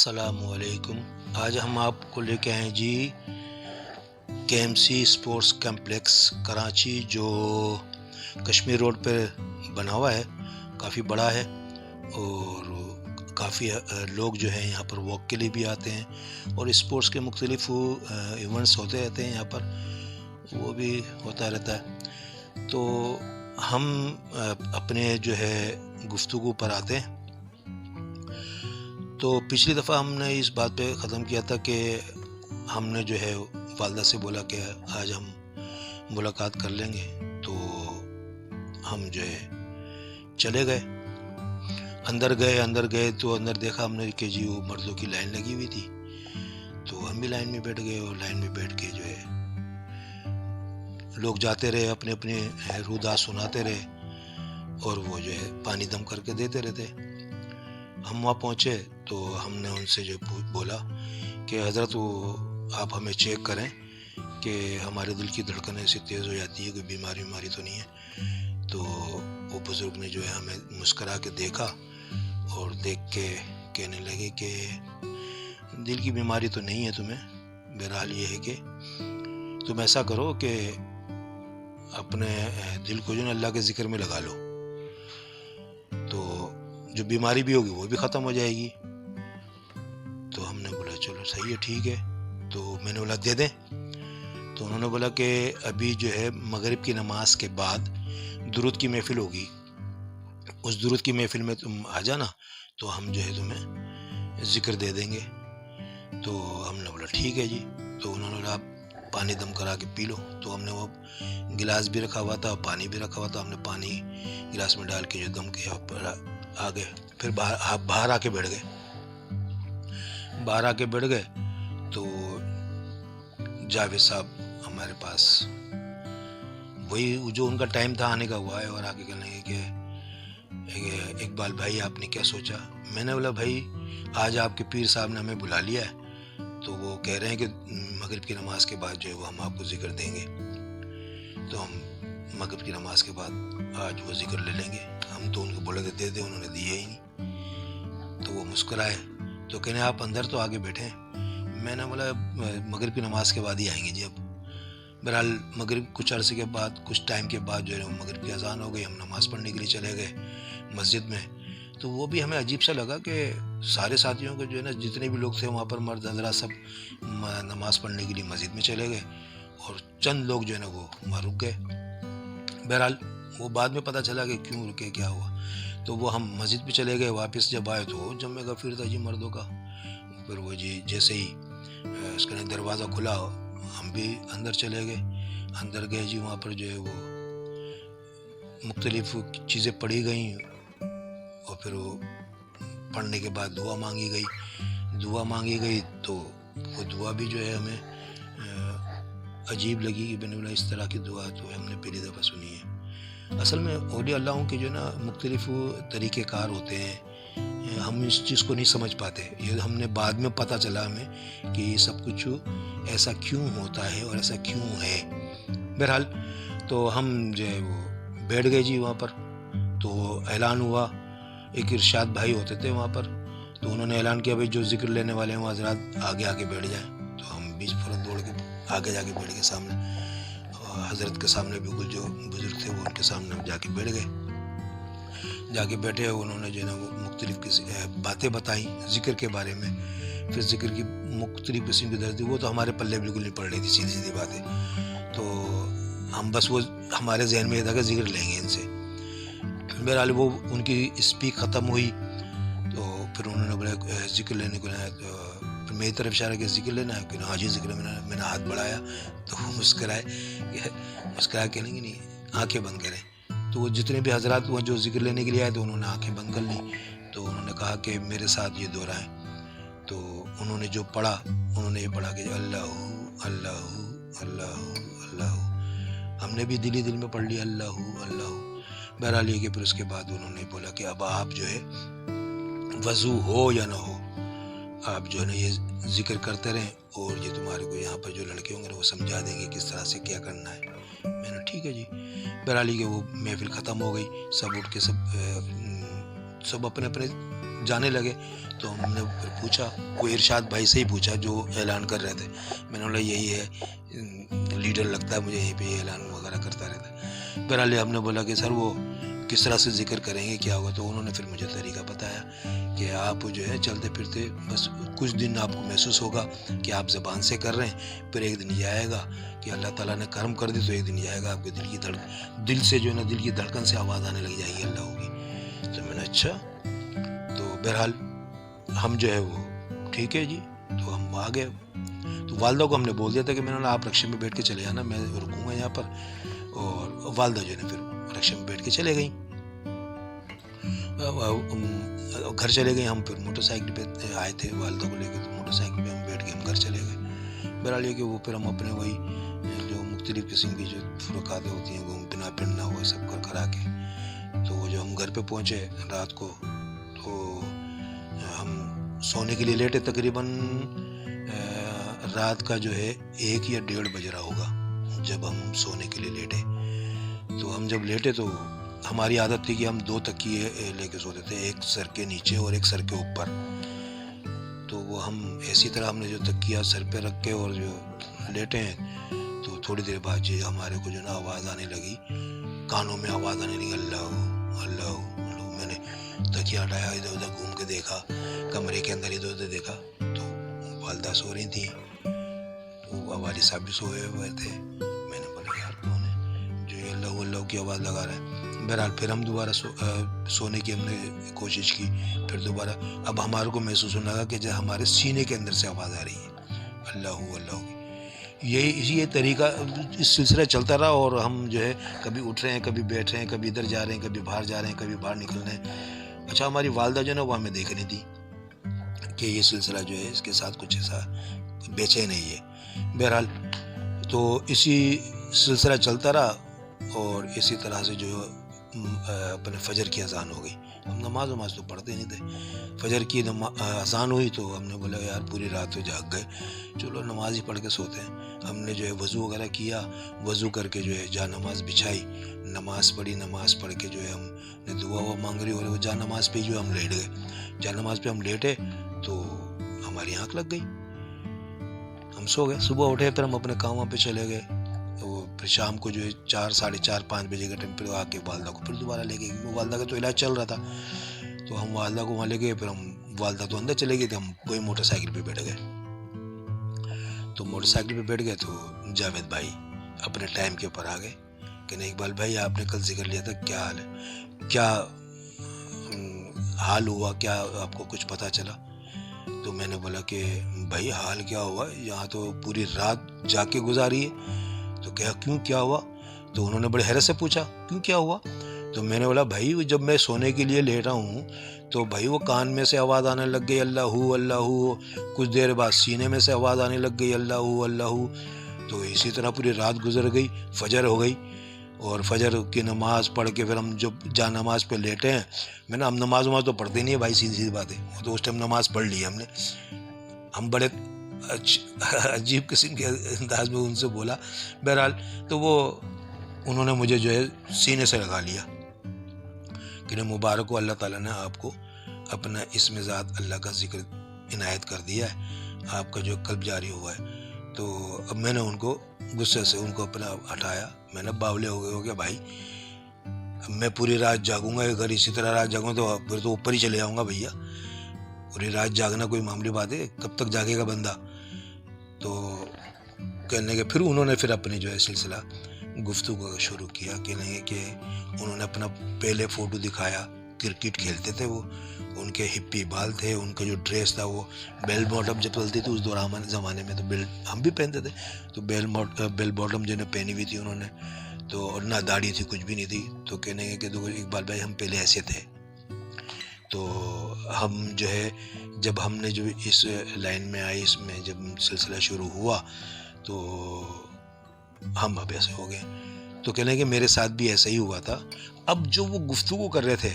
السلام علیکم۔ آج ہم آپ کو لے کے آئے جی KMC اسپورٹس کمپلیکس کراچی، جو کشمیر روڈ پہ بنا ہوا ہے، کافی بڑا ہے اور کافی لوگ جو ہیں یہاں پر واک کے لیے بھی آتے ہیں اور اسپورٹس کے مختلف ایونٹس ہوتے رہتے ہیں یہاں پر، وہ بھی ہوتا رہتا ہے۔ تو ہم اپنے جو ہے گفتگو پر آتے ہیں۔ تو پچھلی دفعہ ہم نے اس بات پہ ختم کیا تھا کہ ہم نے جو ہے والدہ سے بولا کہ آج ہم ملاقات کر لیں گے، تو ہم جو ہے چلے گئے، اندر گئے تو اندر دیکھا ہم نے کہ جی وہ مردوں کی لائن لگی ہوئی تھی، تو ہم بھی لائن میں بیٹھ گئے اور لائن میں بیٹھ کے جو ہے لوگ جاتے رہے، اپنے اپنے رودا سناتے رہے اور وہ جو ہے پانی دم کر کے دیتے رہتے۔ ہم وہاں پہنچے تو ہم نے ان سے جو بولا کہ حضرت وہ آپ ہمیں چیک کریں کہ ہمارے دل کی دھڑکن ایسی تیز ہو جاتی ہے، کوئی بیماری تو نہیں ہے۔ تو وہ بزرگ نے جو ہے ہمیں مسکرا کے دیکھا اور دیکھ کے کہنے لگے کہ دل کی بیماری تو نہیں ہے تمہیں، بہرحال یہ ہے کہ تم ایسا کرو کہ اپنے دل کو جو ہے اللہ کے ذکر میں لگا لو، تو جو بیماری بھی ہوگی وہ بھی ختم ہو جائے گی۔ تو ہم نے بولا چلو صحیح ہے، ٹھیک ہے۔ تو میں نے بولا دے دیں، تو انہوں نے بولا کہ ابھی جو ہے مغرب کی نماز کے بعد درود کی محفل ہوگی، اس درود کی محفل میں تم آ جانا تو ہم جو ہے تمہیں ذکر دے دیں گے۔ تو ہم نے بولا ٹھیک ہے جی۔ تو انہوں نے بولا آپ پانی دم کرا کے پی لو، تو ہم نے وہ گلاس بھی رکھا ہوا تھا، پانی بھی رکھا ہوا تھا، ہم نے پانی گلاس میں ڈال کے جو دم کیا آ گئے، پھر باہر آ کے بیٹھ گئے۔ تو جاوید صاحب ہمارے پاس، وہی جو ان کا ٹائم تھا آنے کا ہوا ہے، اور آگے کہنے لگے کہ اقبال بھائی آپ نے کیا سوچا؟ میں نے بولا بھائی آج آپ کے پیر صاحب نے ہمیں بلا لیا ہے، تو وہ کہہ رہے ہیں کہ مغرب کی نماز کے بعد جو ہے وہ ہم آپ کو ذکر دیں گے، تو ہم مغرب کی نماز کے بعد آج وہ ذکر لے لیں گے۔ ہم تو ان کو بولے تھے دے دیں، انہوں نے دیا ہی نہیں۔ تو وہ مسکرائے، تو کہنے آپ اندر تو آگے بیٹھیں۔ میں نے بولا مغرب کی نماز کے بعد ہی آئیں گے جی۔ اب بہرحال مغرب کچھ عرصے کے بعد، کچھ ٹائم کے بعد جو ہے مغرب کی اذان ہو گئی، ہم نماز پڑھنے کے لیے چلے گئے مسجد میں۔ تو وہ بھی ہمیں عجیب سا لگا کہ سارے ساتھیوں کے جو ہے نا، جتنے بھی لوگ تھے وہاں پر مرد حضرات سب نماز پڑھنے کے لیے مسجد میں چلے گئے، اور چند لوگ جو ہے نا وہ وہاں رک گئے۔ بہرحال وہ بعد میں پتہ چلا کہ کیوں رکے، کیا ہوا۔ تو وہ ہم مسجد پہ چلے گئے، واپس جب آئے تو جمع غفیر تھا جی مردوں کا۔ پھر وہ جی جیسے ہی اس کا دروازہ کھلا، ہم بھی اندر چلے گئے۔ اندر گئے جی، وہاں پر جو ہے وہ مختلف چیزیں پڑھی گئیں، اور پھر وہ پڑھنے کے بعد دعا مانگی گئی۔ تو وہ دعا بھی جو ہے ہمیں عجیب لگی کہ میں نے بولا اس طرح کی دعا تو ہم نے پہلی دفعہ سنی ہے۔ اصل میں اولیاء اللہ کے جو ہے نا مختلف طریقہ کار ہوتے ہیں، ہم اس چیز کو نہیں سمجھ پاتے۔ یہ ہم نے بعد میں پتہ چلا ہمیں کہ یہ سب کچھ ایسا کیوں ہوتا ہے اور ایسا کیوں ہے۔ بہرحال تو ہم جو ہے وہ بیٹھ گئے جی وہاں پر۔ تو اعلان ہوا، ایک ارشاد بھائی ہوتے تھے وہاں پر، تو انہوں نے اعلان کیا بھائی جو ذکر لینے والے ہیں وہ حضرات آگے بیٹھ جائیں۔ تو ہم بھی فوراً دوڑ کے آگے جا کے بیٹھ گئے سامنے، حضرت کے سامنے، بالکل جو بزرگ تھے وہ ان کے سامنے ہم جا کے بیٹھ گئے۔ جا کے بیٹھے، انہوں نے جو ہے نا وہ مختلف باتیں بتائیں ذکر کے بارے میں، پھر ذکر کی مختلف قسم کی درد، وہ تو ہمارے پلے بالکل نہیں پڑ رہی تھی، سیدھی باتیں۔ تو ہم بس وہ ہمارے ذہن میں یہ تھا کہ ذکر لیں گے ان سے۔ بہرحال وہ ان کی اسپیک ختم ہوئی، تو پھر انہوں نے بولا ذکر لینے کو ہے، تو پھر میری طرف اشارہ کیا ذکر لینا ہے، کہ ہاں جی ذکر، میں نے ہاتھ بڑھایا، تو وہ مسکرا کے نہیں آنکھیں بند کریں۔ تو وہ جتنے بھی حضرات وہ جو ذکر لینے کے لیے آئے تو انہوں نے آنکھیں بند کر لی۔ تو انہوں نے کہا کہ میرے ساتھ یہ دہرائیں۔ تو انہوں نے جو پڑھا، انہوں نے یہ پڑھا کہ اللہ اللہ اللہ اللہ، ہم نے بھی دل میں پڑھ لیا اللہ اللہ۔ بہرحال یہ کہ پھر اس کے بعد انہوں نے بولا کہ اب آپ جو ہے وضو ہو یا نہ ہو، آپ جو ہے نا یہ ذکر کرتے رہیں، اور یہ تمہارے کو یہاں پر جو لڑکے ہوں گے وہ سمجھا دیں گے کس طرح سے کیا کرنا ہے۔ میں نے ٹھیک ہے جی۔ بہرحال یہ کہ وہ محفل ختم ہو گئی، سب اٹھ کے سب اپنے اپنے جانے لگے۔ تو ہم نے پھر پوچھا, کوئی ارشاد بھائی سے ہی پوچھا جو اعلان کر رہے تھے. میں نے بولا یہی ہے لیڈر لگتا ہے مجھے, یہیں پہ اعلان وغیرہ کرتا رہتا ہے. بہرحال ہم نے بولا کہ سر وہ کس طرح سے ذکر کریں گے, کیا ہوگا. تو انہوں نے پھر مجھے طریقہ بتایا کہ آپ جو ہے چلتے پھرتے بس کچھ دن آپ کو محسوس ہوگا کہ آپ زبان سے کر رہے ہیں, پھر ایک دن یہ آئے گا کہ اللہ تعالیٰ نے کرم کر دی تو ایک دن یہ آئے گا آپ کے دل سے جو ہے نا دل کی دھڑکن سے آواز آنے لگ جائے گی اللہ ہوگی. تو میں نے اچھا. تو بہرحال ہم جو ہے وہ ٹھیک ہے جی, تو ہم آ گئے. تو والدہ کو ہم نے بول دیا تھا کہ میں نے آپ رکشے میں بیٹھ کے چلے جانا, میں رکوں گا یہاں پر. اور والدہ جو ہے نا پھر رکشے میں بیٹھ کے چلے گئیں, گھر چلے گئے. ہم پھر موٹر سائیکل پہ آئے تھے والدہ کو لے کے, تو موٹر سائیکل پہ ہم بیٹھ کے ہم گھر چلے گئے. بہرحال یہ کہ وہ پھر ہم اپنے وہی جو مختلف قسم کی جو فروقاتیں ہوتی ہیں گھوم پھرنا پھرنا وہ سب کرا کے, تو وہ جو ہم گھر پہ پہنچے رات کو, تو ہم سونے کے لیے لیٹے. تقریباً رات کا جو ہے 1 یا 1:30 بج رہا ہوگا جب ہم سونے کے لیے لیٹے. تو ہم جب لیٹے تو ہماری عادت تھی کہ ہم 2 تکیے لے کے سوتے تھے, ایک سر کے نیچے اور ایک سر کے اوپر. تو وہ ہم اسی طرح ہم نے جو تکیہ سر پہ رکھ کے اور جو لیٹے ہیں, تو تھوڑی دیر بعد جی ہمارے کو جو نا آواز آنے لگی, کانوں میں آواز آنے لگی اللہ اللہ. میں نے تکیہ ہٹایا, ادھر ادھر گھوم کے دیکھا, کمرے کے اندر ادھر ادھر دیکھا تو والدہ سو رہی تھیں, وہ والد صاحب بھی سوئے ہوئے تھے. میں نے بولا یار کون ہے جو یہ اللہ اللہ کی آواز لگا رہا ہے. بہرحال پھر ہم دوبارہ سونے کی ہم نے کوشش کی. پھر دوبارہ اب ہمارے کو محسوس ہونے لگا کہ جب ہمارے سینے کے اندر سے آواز آ رہی ہے اللہ اللہ کی. یہ طریقہ اس سلسلہ چلتا رہا, اور ہم جو ہے کبھی اٹھ رہے ہیں, کبھی بیٹھ رہے ہیں, کبھی ادھر جا رہے ہیں, کبھی باہر جا رہے ہیں, کبھی باہر نکل رہے ہیں. اچھا ہماری والدہ جو ہے نا وہ ہمیں دیکھ رہی تھی کہ یہ سلسلہ جو ہے اس کے ساتھ کچھ ایسا بے چین نہیں ہے. بہرحال تو اسی سلسلہ چلتا رہا, اور اسی طرح سے جو اپنے فجر کی اذان ہو گئی. ہم نماز تو پڑھتے نہیں تھے. فجر کی اذان ہوئی تو ہم نے بولا یار پوری رات تو جاگ گئے, چلو نماز ہی پڑھ کے سوتے ہیں. ہم نے جو ہے وضو وغیرہ کیا, وضو کر کے جو ہے جا نماز بچھائی, نماز پڑھی. نماز پڑھ کے جو ہے ہم نے دعا ہوا مانگ رہی, اور وہ جا نماز پہ جو ہم لیٹ گئے. جا نماز پہ ہم لیٹے تو ہماری آنکھ لگ گئی, ہم سو گئے. صبح اٹھے پھر ہم اپنے کاموں پہ چلے گئے. تو پھر شام کو جو ہے 4 ساڑھے 4 5 بجے کا ٹائم پھر آ کے والدہ کو پھر دوبارہ لے گئے, کیونکہ والدہ کا تو علاج چل رہا تھا. تو ہم والدہ کو وہاں لے گئے. پھر ہم والدہ تو اندر چلے گئے تھے, ہم کوئی موٹر سائیکل پہ بیٹھ گئے. تو موٹر سائیکل پہ بیٹھ گئے تو جاوید بھائی اپنے ٹائم کے اوپر آ گئے کہ نہیں اقبال بھائی آپ نے کل ذکر لیا تھا, کیا حال ہے, کیا حال ہوا, کیا آپ کو کچھ پتہ چلا. تو میں نے بولا کہ بھائی حال کیا ہوا, یہاں تو پوری رات جا کے گزاری ہے. تو کیوں کیا ہوا. تو انہوں نے بڑے حیرت سے پوچھا کیوں کیا ہوا. تو میں نے بولا بھائی جب میں سونے کے لیے لیٹا ہوں تو بھائی وہ کان میں سے آواز آنے لگ گئی اللہ اللہ, کچھ دیر بعد سینے میں سے آواز آنے لگ گئی اللہ اللہ. تو اسی طرح پوری رات گزر گئی, فجر ہو گئی, اور فجر کی نماز پڑھ کے پھر ہم جب جا نماز پہ لیٹے ہیں. میں نے ہم نماز تو پڑھتے نہیں ہے بھائی, سیدھی بات ہے, وہ تو اس ٹائم نماز پڑھ لی ہم نے. ہم بڑے عجیب قسم کے انداز میں ان سے بولا. بہرحال تو وہ انہوں نے مجھے جو ہے سینے سے لگا لیا کہ مبارک ہو, اللہ تعالیٰ نے آپ کو اپنا اسم ذات اللہ کا ذکر عنایت کر دیا ہے, آپ کا جو قلب جاری ہوا ہے. تو اب میں نے ان کو غصے سے ان کو اپنا ہٹایا. میں نے باولے ہو گیا بھائی, میں پوری رات جاگوں گا, اگر اسی طرح رات جاگوں تو پھر تو اوپر ہی چلے جاؤں گا بھیا. پوری رات جاگنا کوئی معمولی بات ہے, کب تک جاگے گا بندہ. تو کہنے کے پھر انہوں نے پھر اپنے جو ہے سلسلہ گفتگو شروع کیا. کہنے کہ انہوں نے اپنا پہلے فوٹو دکھایا, کرکٹ کھیلتے تھے وہ, ان کے ہپی بال تھے, ان کا جو ڈریس تھا وہ بیل باٹم جب چلتی تھی اس دوران زمانے میں, تو ہم بھی پہنتے تھے, تو بیل باٹم جو نے پہنی ہوئی تھی انہوں نے, تو نہ داڑھی تھی کچھ بھی نہیں تھی. تو کہنے کہ دیکھو اقبال بھائی ہم پہلے ایسے تھے. تو ہم جو ہے جب ہم نے جو اس لائن میں آئے, اس میں جب سلسلہ شروع ہوا تو ہم اب ایسے ہو گئے. تو کہنے کہ میرے ساتھ بھی ایسا ہی ہوا تھا. اب جو وہ گفتگو کر رہے تھے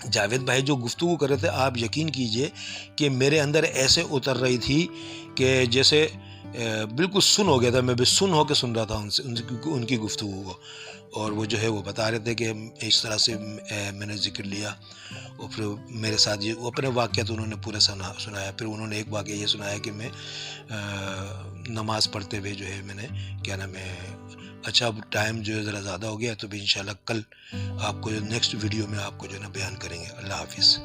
جاوید بھائی, جو گفتگو کر رہے تھے, آپ یقین کیجئے کہ میرے اندر ایسے اتر رہی تھی کہ جیسے بالکل سن ہو گیا تھا، میں بھی سن ہو کے سن رہا تھا ان کی گفتگو کو، اور وہ جو ہے وہ بتا رہے تھے کہ اس طرح سے میں نے ذکر لیا، اور پھر میرے ساتھ وہ اپنے واقعات انہوں نے پورا سنایا. پھر انہوں نے ایک واقعہ یہ سنایا کہ میں نماز پڑھتے ہوئے جو ہے میں نے کیا نام ہے، اچھا اب ٹائم جو ہے ذرا زیادہ ہو گیا، تو بھی انشاءاللہ کل آپ کو جو نیکسٹ ویڈیو میں آپ کو جو ہے نا بیان کریں گے. اللہ حافظ.